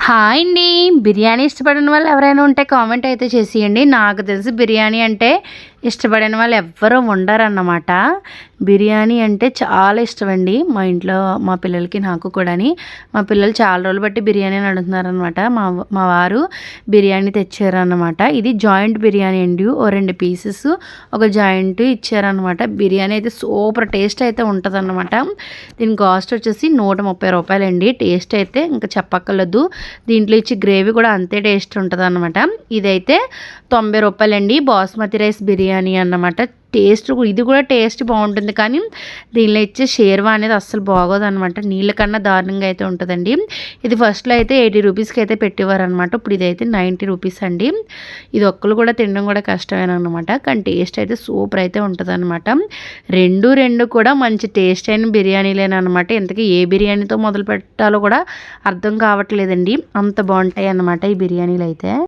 Hi అండి. బిర్యానీ ఇష్టపడిన వాళ్ళు ఎవరైనా ఉంటే కామెంట్ అయితే చేసేయండి. నాకు తెలిసి బిర్యానీ అంటే ఇష్టపడిన వాళ్ళు ఎవ్వరూ ఉండరన్నమాట. బిర్యానీ అంటే చాలా ఇష్టమండి మా ఇంట్లో మా పిల్లలకి నాకు కూడాని. మా పిల్లలు చాలా రోజులు బట్టి బిర్యానీ అని అడుగుతున్నారనమాట. మా వారు బిర్యానీ తెచ్చారన్నమాట. ఇది జాయింట్ బిర్యానీ అండి. ఓ 2 పీసెస్ ఒక జాయింట్ ఇచ్చారనమాట. బిర్యానీ అయితే సూపర్ టేస్ట్ అయితే ఉంటుందన్నమాట. దీని కాస్ట్ వచ్చేసి 130 రూపాయలండి. టేస్ట్ అయితే ఇంకా చెప్పక్కర్లేదు. దీంట్లో ఇచ్చి గ్రేవీ కూడా అంతే టేస్ట్ ఉంటుందన్నమాట. ఇదైతే 90 రూపాయలండి. బాస్మతి రైస్ బిర్యానీ అన్నమాట. టేస్ట్ ఇది కూడా టేస్ట్ బాగుంటుంది, కానీ దీనిలో ఇచ్చే షేర్వా అనేది అస్సలు బాగోదన్నమాట. నీళ్ళ కన్నా దారుణంగా అయితే ఉంటుందండి. ఇది ఫస్ట్లో అయితే 80 రూపీస్కి అయితే పెట్టేవారు అనమాట. ఇప్పుడు ఇదైతే 90 రూపీస్ అండి. ఇది ఒక్కరు కూడా తినడం కూడా కష్టమేనమాట, కానీ టేస్ట్ అయితే సూపర్ అయితే ఉంటుంది అనమాట. రెండు కూడా మంచి టేస్ట్ అయిన బిర్యానీలేనమాట. ఇంతకీ ఏ బిర్యానీతో మొదలు పెట్టాలో కూడా అర్థం కావట్లేదండి, అంత బాగుంటాయి అన్నమాట ఈ బిర్యానీలు అయితే.